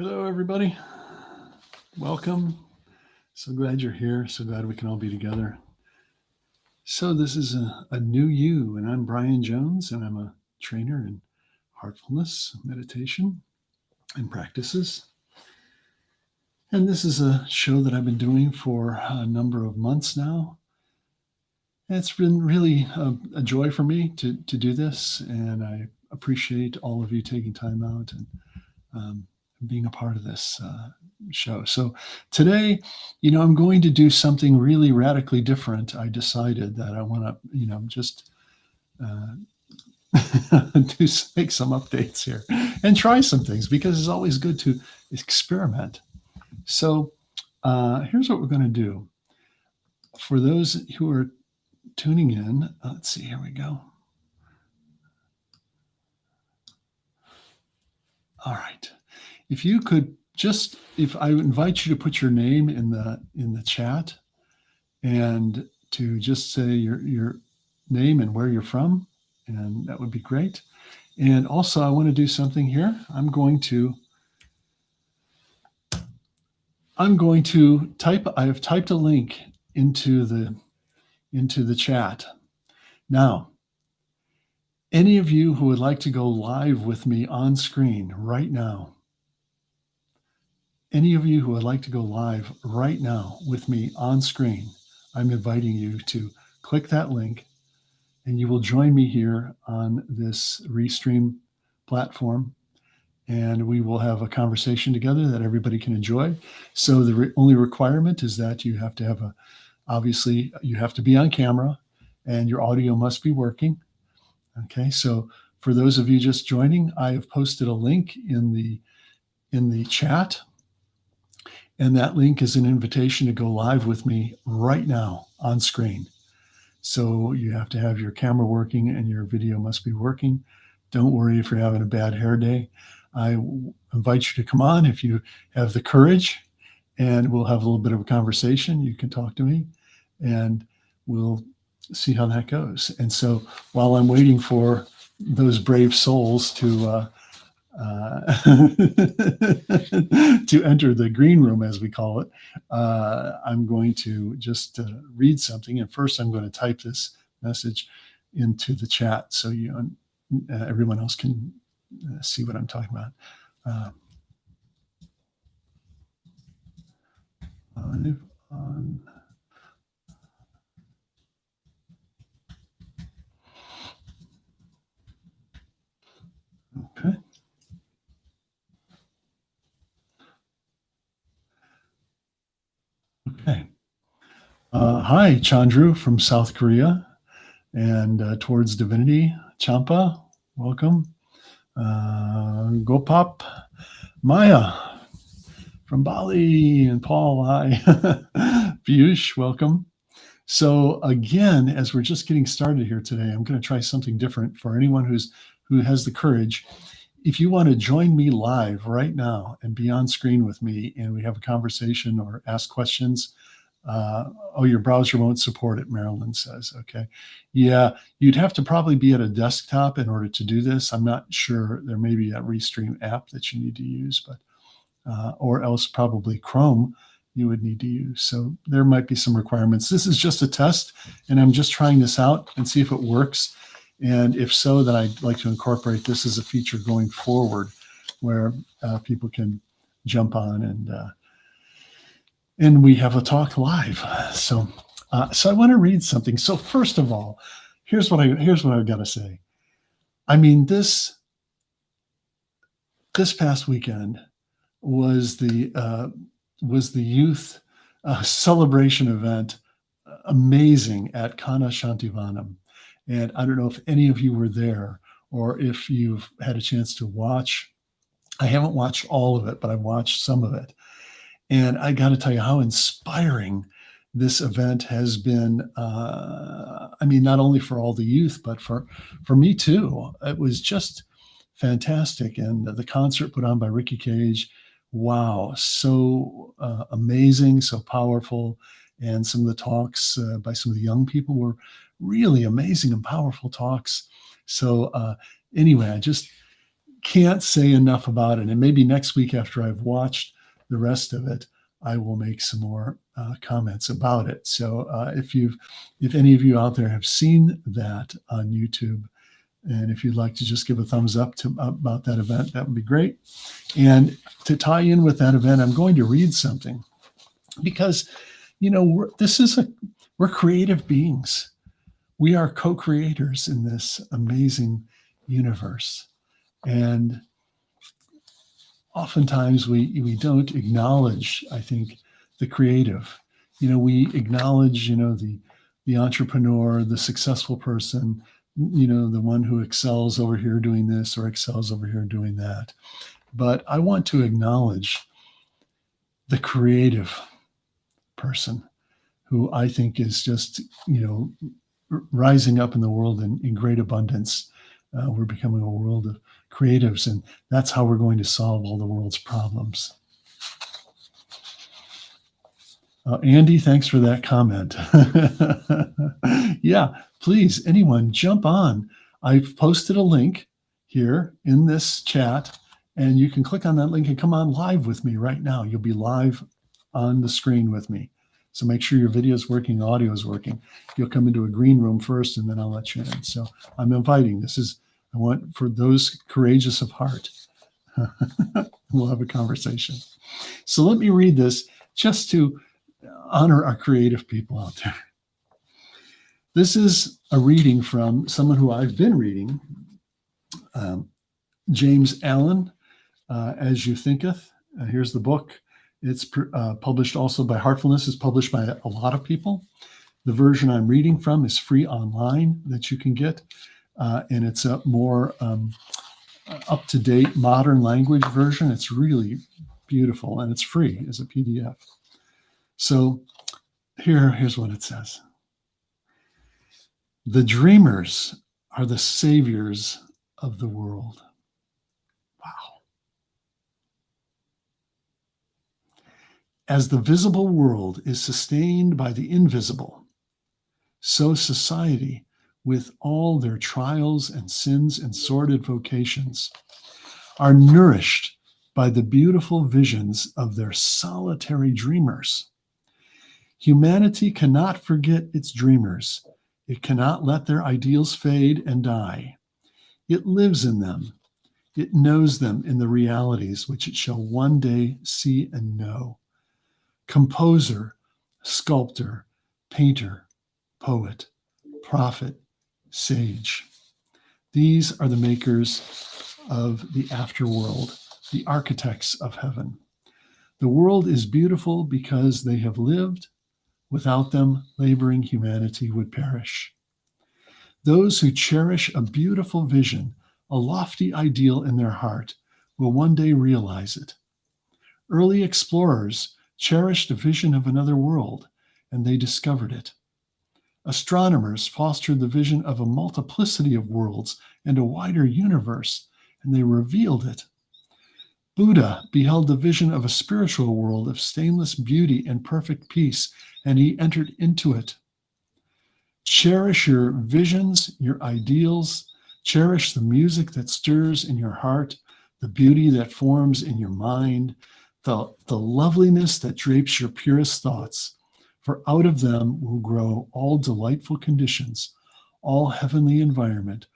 Hello, everybody. Welcome. So glad you're here. So glad we can all be together. So, this is a new you, and I'm Brian Jones, and I'm a trainer in heartfulness, meditation, and practices. And this is a show that I've been doing for a number of months now. And it's been really a joy for me to do this, and I appreciate all of you taking time out and being a part of this show. So today, I'm going to do something really radically different. I decided that I want to, just make some updates here and try some things because it's always good to experiment. So here's what we're going to do. For those who are tuning in, let's see, here we go. All right. If you could if I invite you to put your name in the chat and to just say your name and where you're from, and that would be great. And also, I want to do something here. I'm going to type. I have typed a link into the chat. Now, any of you who would like to go live with me on screen right now, any of you who would like to go live right now with me on screen, I'm inviting you to click that link and you will join me here on this Restream platform. And we will have a conversation together that everybody can enjoy. So the only requirement is that you have to have obviously you have to be on camera and your audio must be working. Okay, so for those of you just joining, I have posted a link in the chat. And that link is an invitation to go live with me right now on screen. So you have to have your camera working and your video must be working. Don't worry if you're having a bad hair day. I invite you to come on if you have the courage, and we'll have a little bit of a conversation. You can talk to me and we'll see how that goes. And so while I'm waiting for those brave souls to to enter the green room, as we call it, I'm going to just read something. And first, I'm going to type this message into the chat so everyone else can see what I'm talking about. Live on. Okay. Okay. Hi, Chandru from South Korea and Towards Divinity. Champa, welcome. Gopap, Maya from Bali, and Paul, hi. Piyush, welcome. So again, as we're just getting started here today, I'm going to try something different for anyone who has the courage. If you want to join me live right now and be on screen with me and we have a conversation or ask questions, your browser won't support it, Marilyn says. Okay. Yeah, you'd have to probably be at a desktop in order to do this. I'm not sure. There may be a Restream app that you need to use, but or else probably Chrome you would need to use. So there might be some requirements. This is just a test, and I'm just trying this out and see if it works. And if so, then I'd like to incorporate this as a feature going forward where people can jump on and we have a talk live. So I want to read something. So first of all, here's what I've got to say. I mean, this past weekend was the youth celebration event, amazing, at Kana Shantivanam. And I don't know if any of you were there or if you've had a chance to watch. I haven't watched all of it, but I've watched some of it. And I got to tell you how inspiring this event has been. I mean, not only for all the youth, but for me too. It was just fantastic. And the concert put on by Ricky Cage, wow, so amazing, so powerful. And some of the talks by some of the young people were really amazing and powerful talks. So anyway, can't say enough about it. And maybe next week, after I've watched the rest of it, I will make some more comments about it. So if any of you out there have seen that on YouTube, and if you'd like to just give a thumbs up about that event, that would be great. And to tie in with that event, I'm going to read something because, we're creative beings. We are co-creators in this amazing universe. And oftentimes we don't acknowledge, I think, the creative. We acknowledge, the entrepreneur, the successful person, the one who excels over here doing this or excels over here doing that. But I want to acknowledge the creative person who I think is just, rising up in the world in great abundance. We're becoming a world of creatives, and that's how we're going to solve all the world's problems. Andy, thanks for that comment. Yeah, please, anyone, jump on. I've posted a link here in this chat, and you can click on that link and come on live with me right now. You'll be live on the screen with me. So make sure your video is working, audio is working. You'll come into a green room first, and then I'll let you in. So I'm inviting. I want for those courageous of heart. We'll have a conversation. So let me read this just to honor our creative people out there. This is a reading from someone who I've been reading, James Allen, As You Thinketh. Here's the book. It's published also by Heartfulness. It's published by a lot of people. The version I'm reading from is free online that you can get. And it's a more up-to-date modern language version. It's really beautiful, and it's free as a PDF. So here's what it says. The dreamers are the saviors of the world. Wow. As the visible world is sustained by the invisible, so society, with all their trials and sins and sordid vocations, are nourished by the beautiful visions of their solitary dreamers. Humanity cannot forget its dreamers. It cannot let their ideals fade and die. It lives in them. It knows them in the realities which it shall one day see and know. Composer, sculptor, painter, poet, prophet, sage. These are the makers of the afterworld, the architects of heaven. The world is beautiful because they have lived. Without them, laboring humanity would perish. Those who cherish a beautiful vision, a lofty ideal in their heart, will one day realize it. Early explorers cherished a vision of another world, and they discovered it. Astronomers fostered the vision of a multiplicity of worlds and a wider universe, and they revealed it. Buddha beheld the vision of a spiritual world of stainless beauty and perfect peace, and he entered into it. Cherish your visions, your ideals. Cherish the music that stirs in your heart, the beauty that forms in your mind, the loveliness that drapes your purest thoughts. For out of them will grow all delightful conditions, all heavenly environment.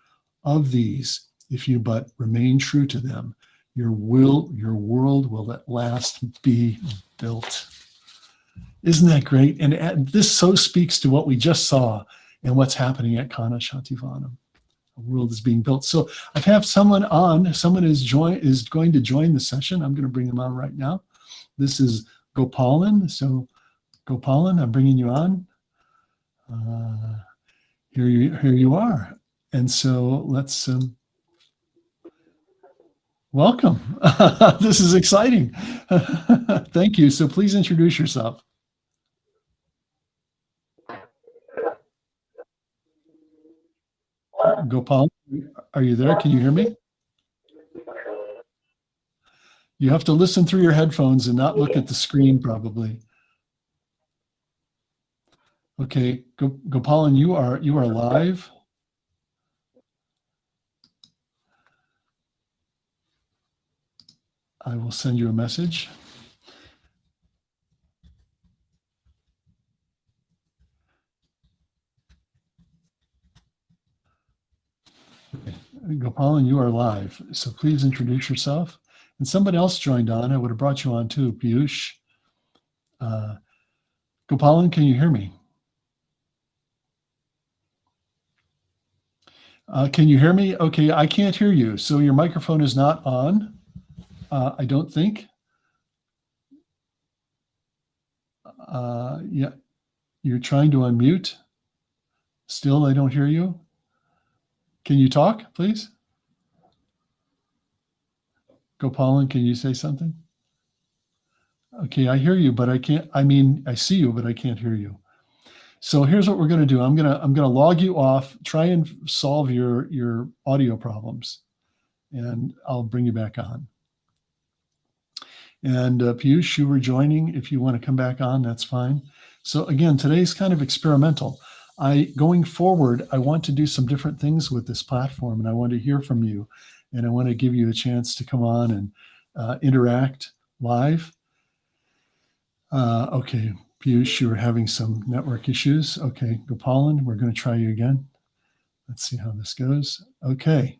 Of these, if you but remain true to them, your world will at last be built. Isn't that great? And this so speaks to what we just saw and what's happening at Kana Shantivanam. A world is being built. So I have someone on. Someone is going to join the session. I'm going to bring them on right now. This is Gopalan. So Gopalan, I'm bringing you on. Here you are. And so let's welcome. This is exciting. Thank you. So please introduce yourself. Gopal, are you there? Can you hear me? You have to listen through your headphones and not look at the screen, probably. Okay, Gopalan, you are live. I will send you a message. Gopalan, you are live, so please introduce yourself. And somebody else joined on. I would have brought you on too, Piyush. Gopalan, can you hear me? Can you hear me? Okay, I can't hear you. So your microphone is not on, I don't think. Yeah, you're trying to unmute. Still, I don't hear you. Can you talk, please? Gopalan, can you say something? Okay, I hear you, but I can't. I mean, I see you, but I can't hear you. So here's what we're going to do. I'm gonna log you off. Try and solve your audio problems, and I'll bring you back on. And Piyush, you were joining. If you want to come back on, that's fine. So again, today's kind of experimental. Going forward, I want to do some different things with this platform, and I want to hear from you, and I want to give you a chance to come on and interact live. Okay, Piyush, you were having some network issues. Okay, Gopalan, we're going to try you again. Let's see how this goes. Okay.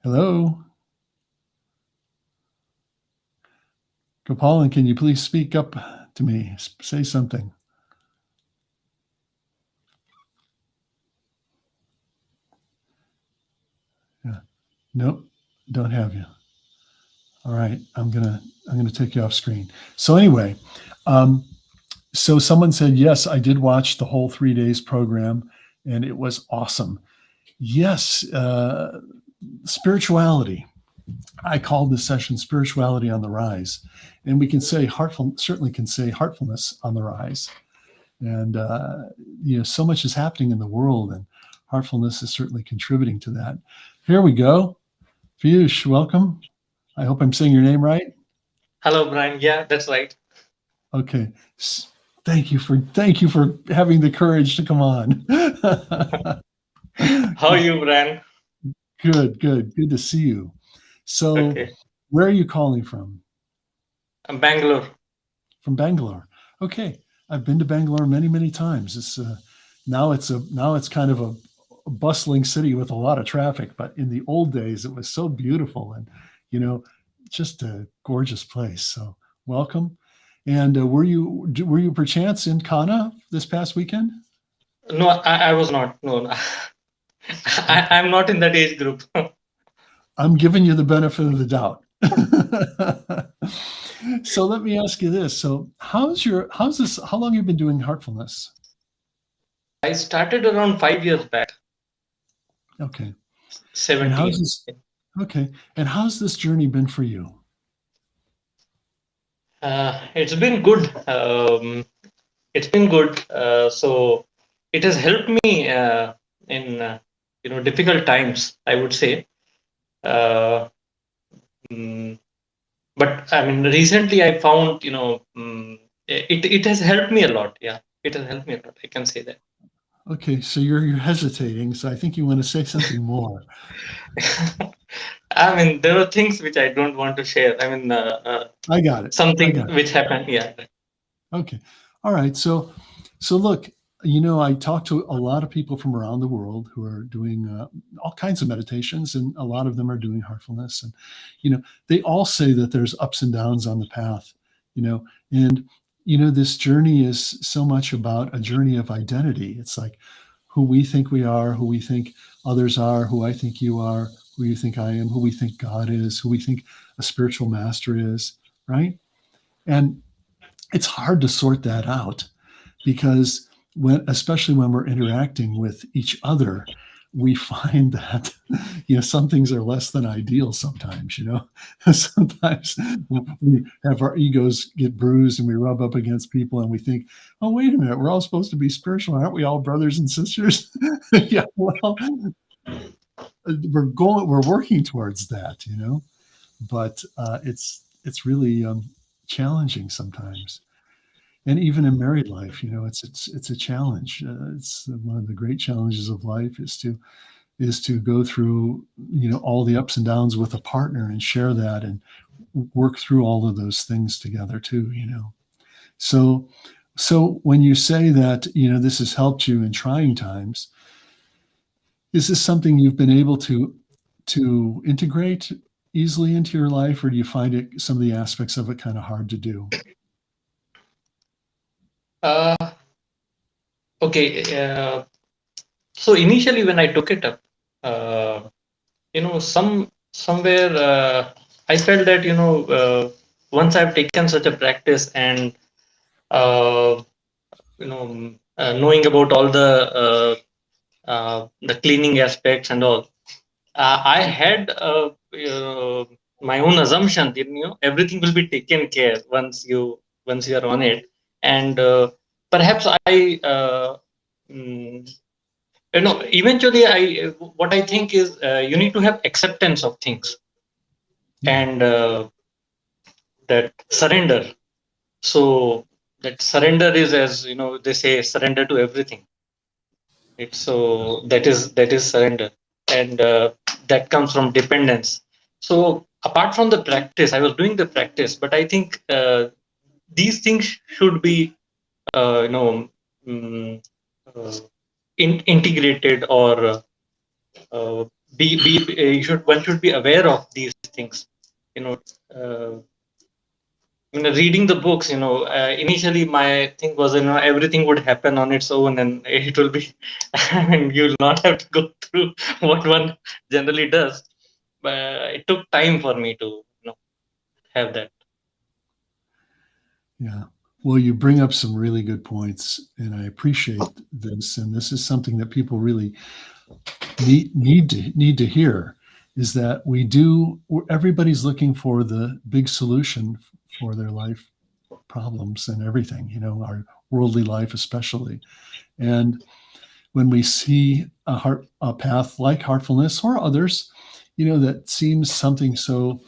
Hello. Gopalan, can you please speak up to me? Say something. Yeah. Nope, don't have you. All right, I'm gonna take you off screen. So anyway, so someone said, yes, I did watch the whole 3 days program, and it was awesome. Yes, spirituality. I called this session "Spirituality on the Rise," and we can say certainly can say heartfulness on the rise. And so much is happening in the world, and heartfulness is certainly contributing to that. Here we go. Piyush, welcome. I hope I'm saying your name right. Hello, Brian. Yeah, that's right. Okay. Thank you for having the courage to come on. How are you, Brian? Good to see you. So, Okay. Where are you calling from? I'm Bangalore. From Bangalore. Okay, I've been to Bangalore many times. It's now it's kind of a bustling city with a lot of traffic, but in the old days it was so beautiful and just a gorgeous place. So welcome. And were you perchance in Kana this past weekend? No, I was not. No. I'm not in that age group. I'm giving you the benefit of the doubt. So let me ask you this. So how long have you been doing heartfulness? I started around 5 years back. Okay. 17. And how's this journey been for you? It's been good. It's been good. So it has helped me in difficult times, I would say. But I mean, recently I found it has helped me a lot. Yeah, it has helped me a lot. I can say that. Okay, so you're hesitating, so I think you want to say something more. I mean, there are things which I don't want to share. I mean, I got it. Something which happened. Yeah. Okay. All right. So look, I talk to a lot of people from around the world who are doing all kinds of meditations, and a lot of them are doing heartfulness. And, they all say that there's ups and downs on the path, and, this journey is so much about a journey of identity. It's like who we think we are, who we think others are, who I think you are, who you think I am, who we think God is, who we think a spiritual master is, right? And it's hard to sort that out because especially when we're interacting with each other, we find that some things are less than ideal sometimes. Sometimes we have our egos get bruised and we rub up against people and we think, oh, wait a minute, we're all supposed to be spiritual, aren't we all brothers and sisters? Yeah, well, we're working towards that, but it's really challenging sometimes. And even in married life, it's a challenge. It's one of the great challenges of life is to go through, all the ups and downs with a partner and share that. And work through all of those things together too, So, when you say that, this has helped you in trying times, is this something you've been able to integrate easily into your life, or do you find some of the aspects of it kind of hard to do? Okay. So initially, when I took it up, somewhere I felt that once I've taken such a practice and uh, knowing about all the cleaning aspects and all, I had my own assumption that everything will be taken care once you are on it, and perhaps I eventually I what I think is you need to have acceptance of things and that surrender. So that surrender is, as they say, surrender to everything. It's so that is surrender, and that comes from dependence. So apart from the practice, I was doing the practice, but I think these things should be uh, you know mm, uh, integrated, or be you should one should be aware of these things. You know, uh, reading the books, initially my thing was, everything would happen on its own, and it will be, I mean, you'll not have to go through what one generally does. But it took time for me to, have that. Yeah. Well, you bring up some really good points, and I appreciate this. And this is something that people really need to hear, is that everybody's looking for the big solution for their life problems and everything, our worldly life especially. And when we see a path like heartfulness or others, that seems something so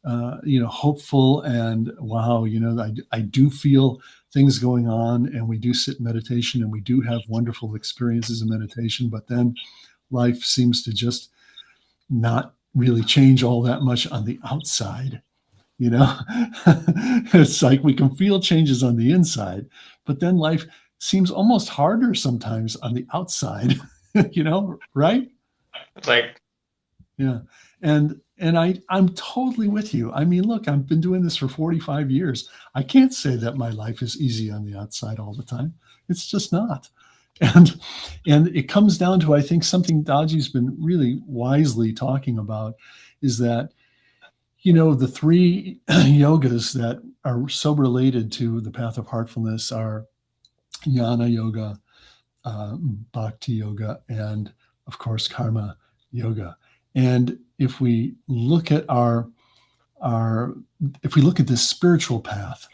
hopeful, and wow, I do feel things going on, and we do sit in meditation, and we do have wonderful experiences in meditation, but then life seems to just not really change all that much on the outside. It's like we can feel changes on the inside, but then life seems almost harder sometimes on the outside. Right? Right. Yeah. And I'm totally with you. I mean, look, I've been doing this for 45 years. I can't say that my life is easy on the outside all the time. It's just not. And it comes down to, I think, something Daji's been really wisely talking about, is that, the three yogas that are so related to the path of heartfulness are Jnana Yoga, Bhakti Yoga, and of course, Karma Yoga. And if we look at if we look at this spiritual path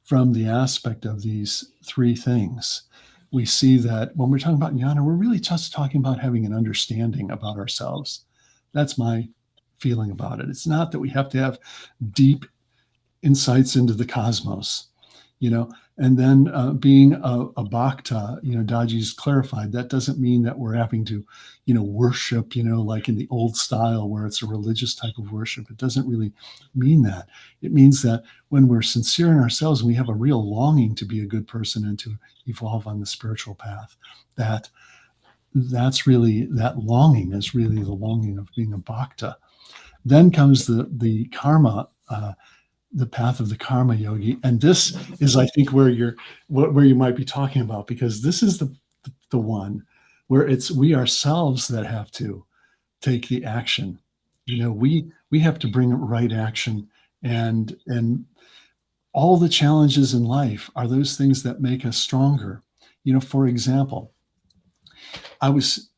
from the aspect of these three things, we see that when we're talking about jnana, we're really just talking about having an understanding about ourselves. That's my feeling about it. It's not that we have to have deep insights into the cosmos, and then being a bhakta, Daji's clarified, that doesn't mean that we're having to, worship, like in the old style where it's a religious type of worship. It doesn't really mean that. It means that when we're sincere in ourselves, and we have a real longing to be a good person and to evolve on the spiritual path, that's really, that longing is really the longing of being a bhakta. Then comes the karma, the path of the karma yogi, and this is, I think, where you might be talking about, because this is the one where it's we ourselves that have to take the action. We have to bring right action, and all the challenges in life are those things that make us stronger. For example, I was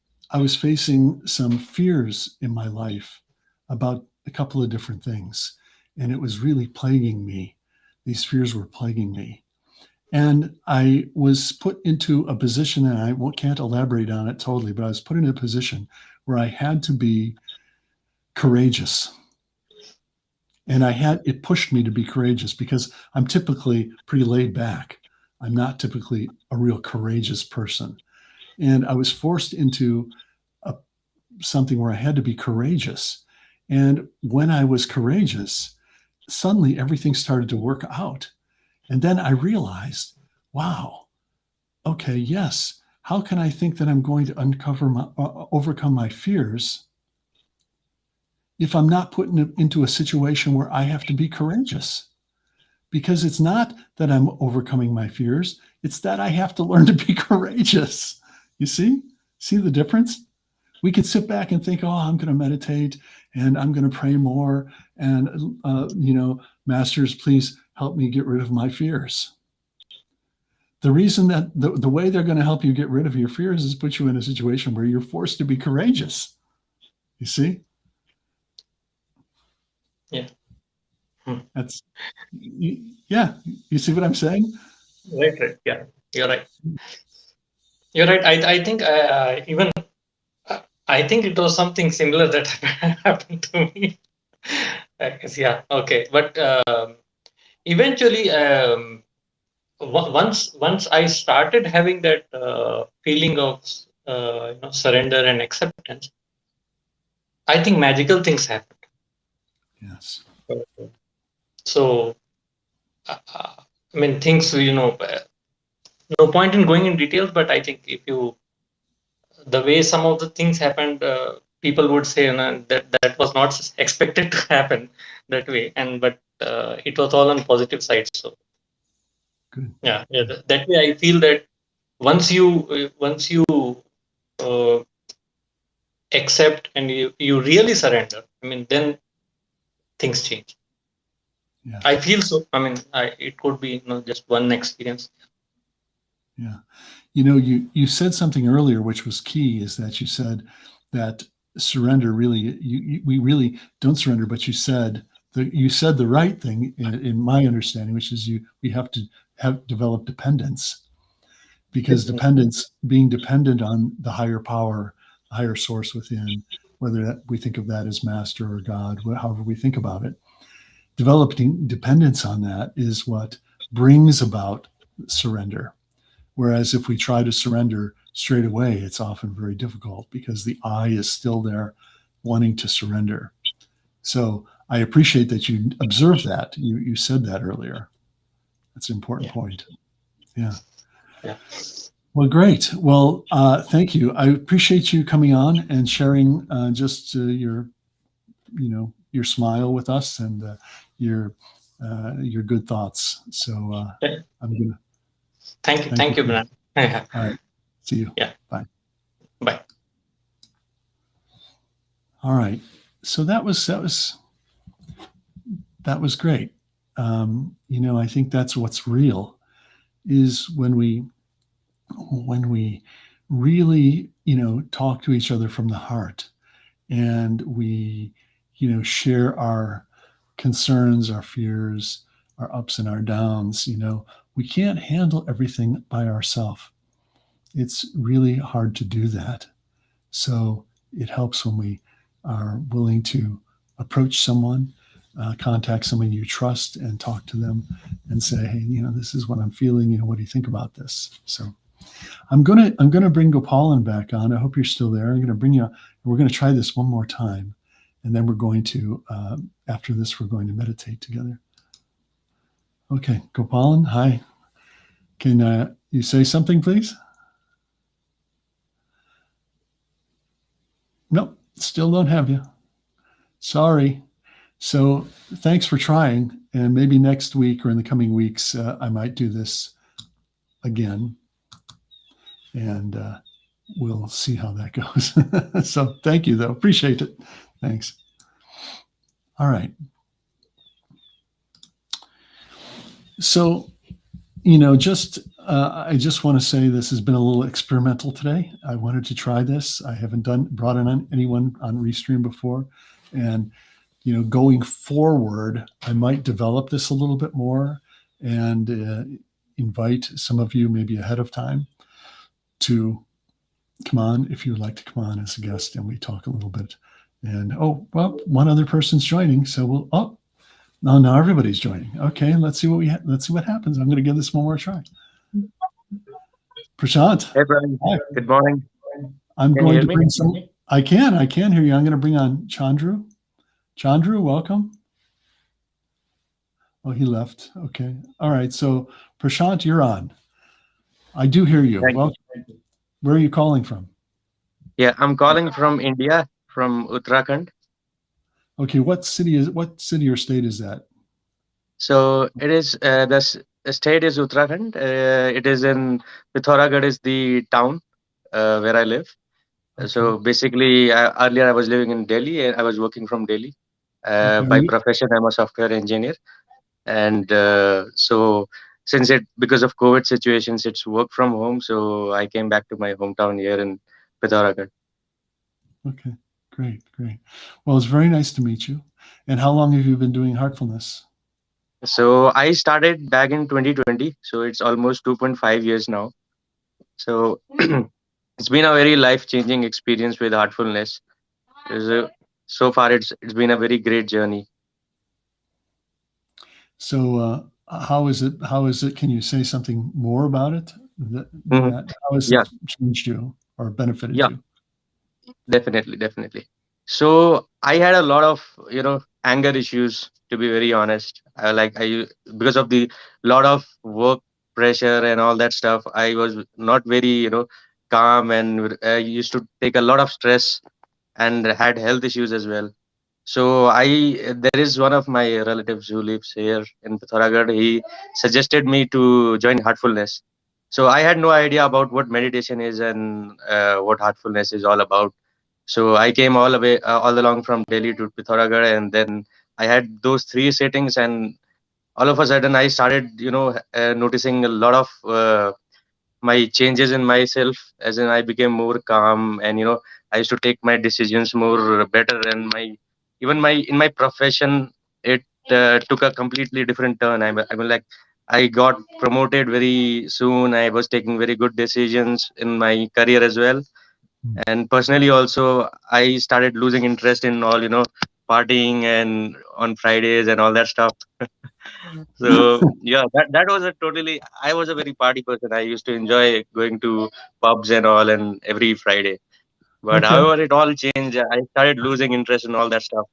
facing some fears in my life about a couple of different things, and it was really plaguing me. These fears were plaguing me. And I was put into a position, and I can't elaborate on it totally, but I was put in a position where I had to be courageous. And it pushed me to be courageous, because I'm typically pretty laid back. I'm not typically a real courageous person. And I was forced into something where I had to be courageous. And when I was courageous, suddenly everything started to work out. And then I realized, wow, okay, yes. How can I think that I'm going to overcome my fears if I'm not put into a situation where I have to be courageous? Because it's not that I'm overcoming my fears, it's that I have to learn to be courageous. You see? See the difference? We could sit back and think, oh, I'm going to meditate and I'm going to pray more. And, masters, please help me get rid of my fears. The reason that the way they're going to help you get rid of your fears is put you in a situation where you're forced to be courageous. You see? Yeah. That's, yeah. You see what I'm saying? Right. Yeah, you're right. You're right. I think even I think it was something similar that happened to me. I guess, yeah. Okay. But eventually, once I started having that feeling of surrender and acceptance, I think magical things happened. Yes. So, I mean, things, no point in going in details, but I think the way some of the things happened, people would say that was not expected to happen that way, but it was all on positive side. So, good. Yeah, that way I feel that once you uh, accept and you really surrender, I mean, then things change. Yeah. I feel so. I mean, it could be just one experience. Yeah. You said something earlier, which was key, is that you said that surrender really, we really don't surrender, but you said the right thing in my understanding, which is we have to develop dependence, because being dependent on the higher power, higher source within, whether we think of that as master or God, however we think about it, developing dependence on that is what brings about surrender. Whereas if we try to surrender straight away, it's often very difficult because the I is still there wanting to surrender. So I appreciate that you observed that. You said that earlier. That's an important point. Yeah. Well, great. Well, thank you. I appreciate you coming on and sharing just your smile with us and your good thoughts. So I'm gonna. Thank you, Brian. All right. See you. Yeah. Bye. Bye. All right. So that was great. I think that's what's real is when we really, talk to each other from the heart and we, share our concerns, our fears, our ups and our downs. We can't handle everything by ourselves. It's really hard to do that. So it helps when we are willing to approach someone, contact someone you trust and talk to them and say, hey, this is what I'm feeling. What do you think about this? So I'm gonna bring Gopalan back on. I hope you're still there. I'm gonna bring you. We're gonna try this one more time, and then we're going to after this we're going to meditate together. Okay, Gopalan, hi. Can you say something, please? Nope, still don't have you. Sorry. So thanks for trying, and maybe next week or in the coming weeks I might do this again, and we'll see how that goes. So thank you, though. Appreciate it. Thanks. All right. So, I just want to say this has been a little experimental today. I wanted to try this. I haven't brought in anyone on Restream before. And, going forward, I might develop this a little bit more and invite some of you maybe ahead of time to come on if you would like to come on as a guest and we talk a little bit. And one other person's joining, so now everybody's joining. Okay, let's see what happens. I'm going to give this one more try. Prashant. Hey, Brian. Hi. Good morning. I'm going to bring some. I can hear you. I'm going to bring on Chandru. Chandru, welcome. Oh, he left. Okay. All right. So Prashant, you're on. I do hear you. Thank you. Well, where are you calling from? Yeah, I'm calling from India, from Uttarakhand. Okay. What city or state is that? So it is the state is Uttarakhand. It is in Pithoragarh is the town where I live. Okay. So basically, earlier I was living in Delhi and I was working from Delhi. Okay. By profession, I'm a software engineer, and so since it because of COVID situations, it's work from home. So I came back to my hometown here in Pithoragarh. Okay. Great. Great. Well, it's very nice to meet you. And how long have you been doing Heartfulness? So I started back in 2020. So it's almost 2.5 years now. So it's been a very life-changing experience with Heartfulness. So far, it's been a very great journey. So, how is it? How is it? Can you say something more about it? Mhm. How has Yeah, it changed you or benefited yeah, you? definitely. So I had a lot of anger issues, to be very honest. Because of the lot of work pressure and all that stuff, I was not very calm, and I used to take a lot of stress and had health issues as well. So there is one of my relatives who lives here in Pithoragarh. He suggested me to join Heartfulness. So I had no idea about what meditation is and what Heartfulness is all about. So I came all along from Delhi to Pithoragarh, and then I had those three settings, and all of a sudden I started, noticing a lot of my changes in myself, as in I became more calm, and I used to take my decisions more better, and my even my in my profession it took a completely different turn. I mean, like, I got promoted very soon. I was taking very good decisions in my career as well, Hmm. and personally also I started losing interest in all partying and on Fridays and all that stuff. So yeah, that was a totally. I was a very party person. I used to enjoy going to pubs and all, and every Friday. But Okay. however, it all changed. I started losing interest in all that stuff.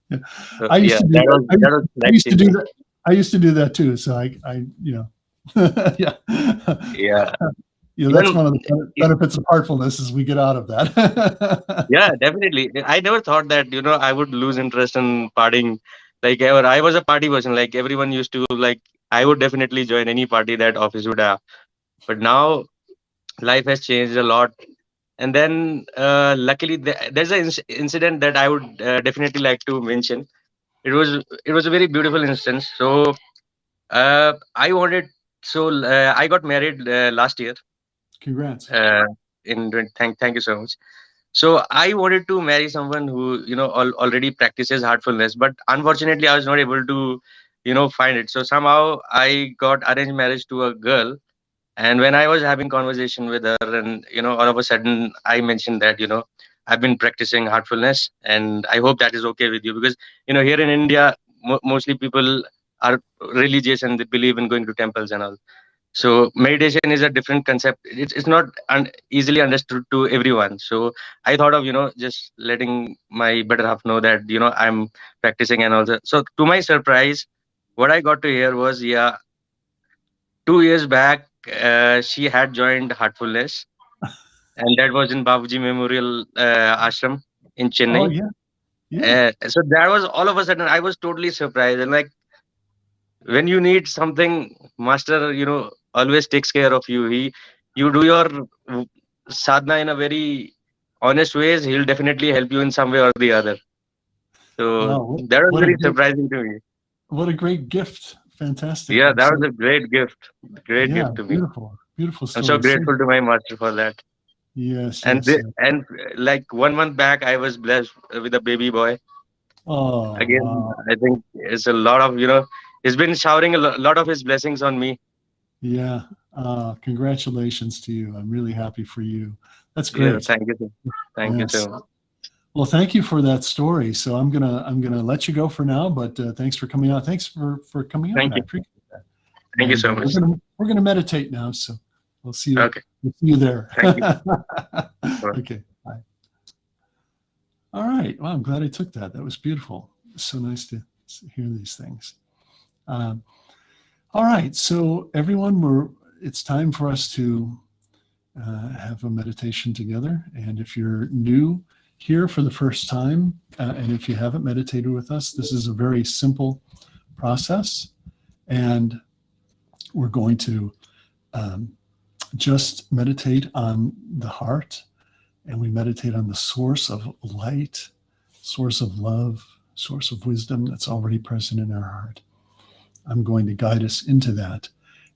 Yeah. So I used yeah, to do that that. was that was I life used to do changing. that. I used to do that too. So yeah. Yeah, That's even one of the benefits of heartfulness is we get out of that. yeah, definitely. I never thought that I would lose interest in partying. Like ever, I was a party person. Like everyone used to like. I would definitely join any party that office would have. But now life has changed a lot. And then, luckily, there's an incident that I would definitely like to mention. It was a very beautiful instance. So, I wanted. So, I got married last year. Congrats. Uh, thank you so much. So, I wanted to marry someone who already practices heartfulness, but unfortunately, I was not able to find it. So somehow I got arranged marriage to a girl, and when I was having conversation with her, and all of a sudden I mentioned that I've been practicing heartfulness, and I hope that is okay with you, because here in India, mostly people are religious and they believe in going to temples and all. So meditation is a different concept. It's not easily understood to everyone. So I thought of just letting my better half know that I'm practicing, and also, so to my surprise, what I got to hear was, yeah, 2 years back, she had joined Heartfulness, and that was in Babuji Memorial Ashram in Oh Chennai. yeah, yeah. So that was all of a sudden I was totally surprised, and like, when you need something, Master, always takes care of you. You do your w- sadhana in a very honest ways. He'll definitely help you in some way or the other. So Wow, that was very surprising to me. what a great gift. Fantastic. Yeah, that was a great Yeah, gift to me. beautiful I'm so story. So grateful to my master for that. yes, And yes, yes. like 1 month back, I was blessed with a baby boy. Oh Again, wow. I think it's a lot of he's been showering a lot of his blessings on me. Yeah. Congratulations to you. I'm really happy for you. That's Yeah, great. thank you, thank you Yes. so much. Well, thank you for that story. So I'm gonna let you go for now, but thanks for coming on. Thanks for coming on. Thank I you, appreciate that. thank you And so much. we're gonna meditate now. So we'll see you. Okay, We'll see you there. thank you. Okay. Bye. All right. Well, I'm glad I took that. That was beautiful. It's so nice to hear these things. All right, so everyone, it's time for us to have a meditation together. And if you're new here for the first time, and if you haven't meditated with us, this is a very simple process. And we're going to just meditate on the heart, and we meditate on the source of light, source of love, source of wisdom that's already present in our heart. I'm going to guide us into that.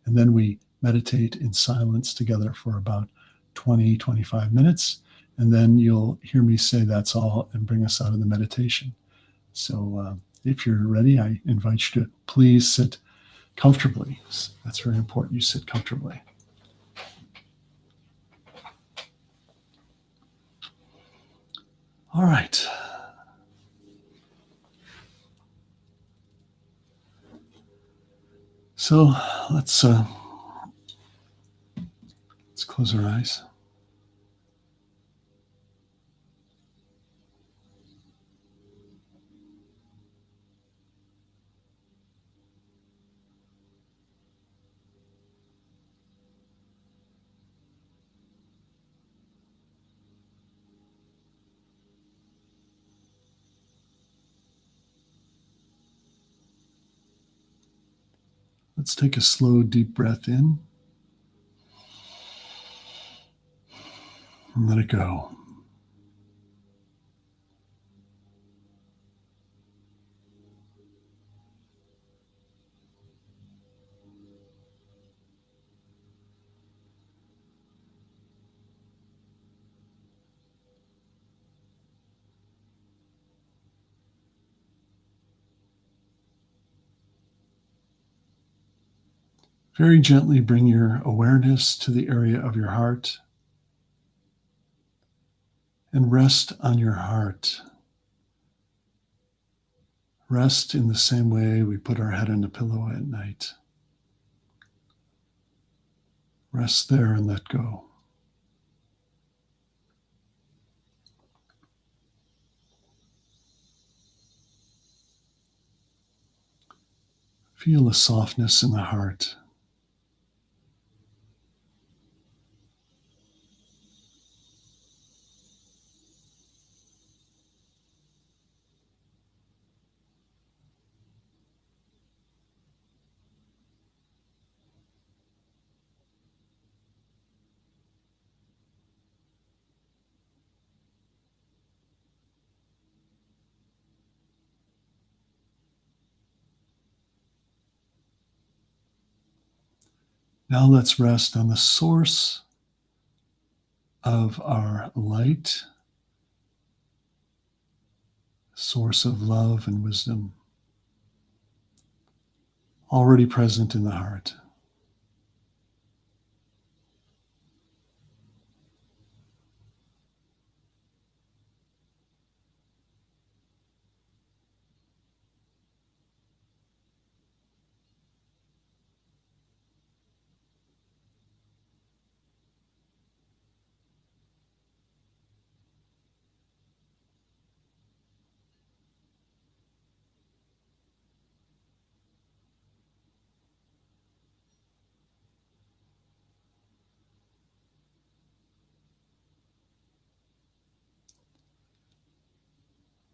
And then we meditate in silence together for about 20, 25 minutes. And then you'll hear me say that's all and bring us out of the meditation. So if you're ready, I invite you to please sit comfortably. That's very important. You sit comfortably. All right. So let's close our eyes. Let's take a slow, deep breath in and let it go. Very gently bring your awareness to the area of your heart and rest on your heart. Rest in the same way we put our head on a pillow at night. Rest there and let go. Feel a softness in the heart. Now let's rest on the source of our light, source of love and wisdom, already present in the heart.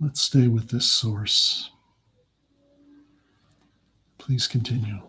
Let's stay with this source. Please continue.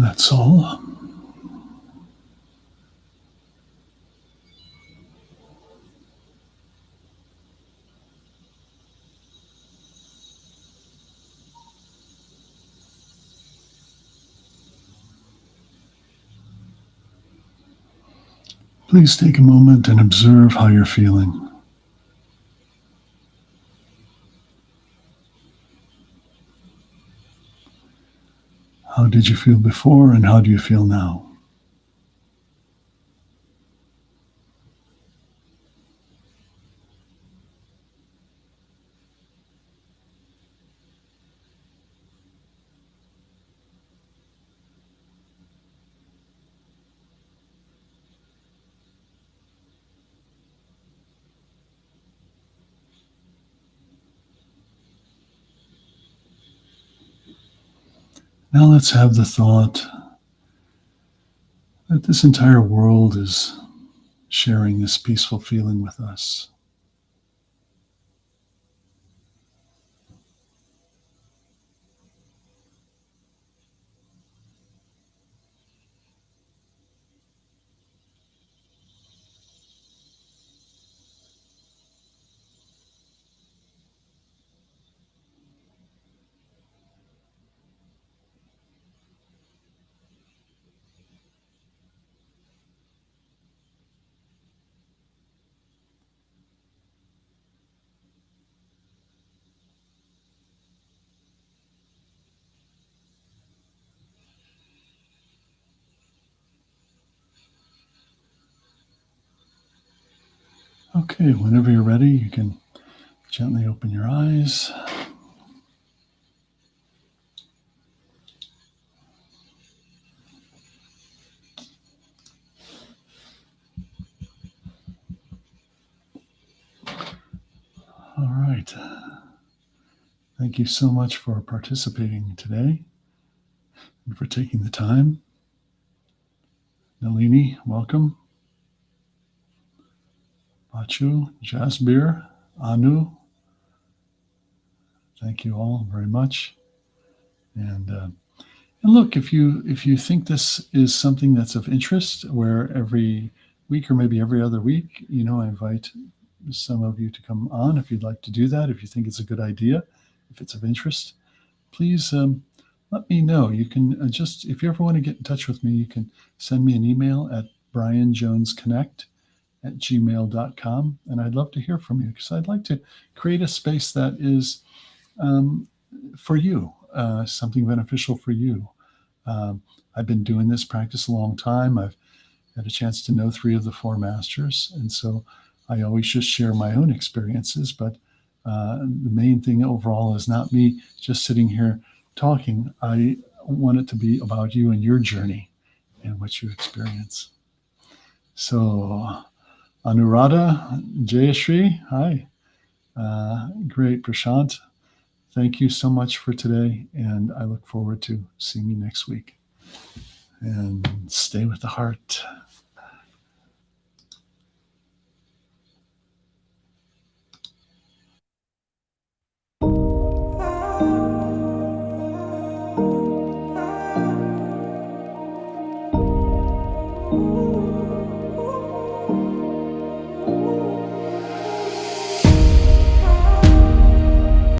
That's all. Please take a moment and observe how you're feeling. How did you feel before and how do you feel now? Now let's have the thought that this entire world is sharing this peaceful feeling with us. Okay, whenever you're ready, you can gently open your eyes. All right. Thank you so much for participating today and for taking the time. Nalini, welcome. Bachu, Jasbir, Anu, thank you all very much. And look, if you think this is something that's of interest, where every week or maybe every other week, I invite some of you to come on if you'd like to do that. If you think it's a good idea, if it's of interest, please let me know. You can if you ever want to get in touch with me, you can send me an email at brianjonesconnect@gmail.com. And I'd love to hear from you because I'd like to create a space that is for you, something beneficial for you. I've been doing this practice a long time. I've had a chance to know 3 of the 4 masters. And so I always just share my own experiences. But the main thing overall is not me just sitting here talking. I want it to be about you and your journey and what you experience. So Anuradha, Jayashri, hi. Great, Prashant. Thank you so much for today, and I look forward to seeing you next week. And stay with the heart.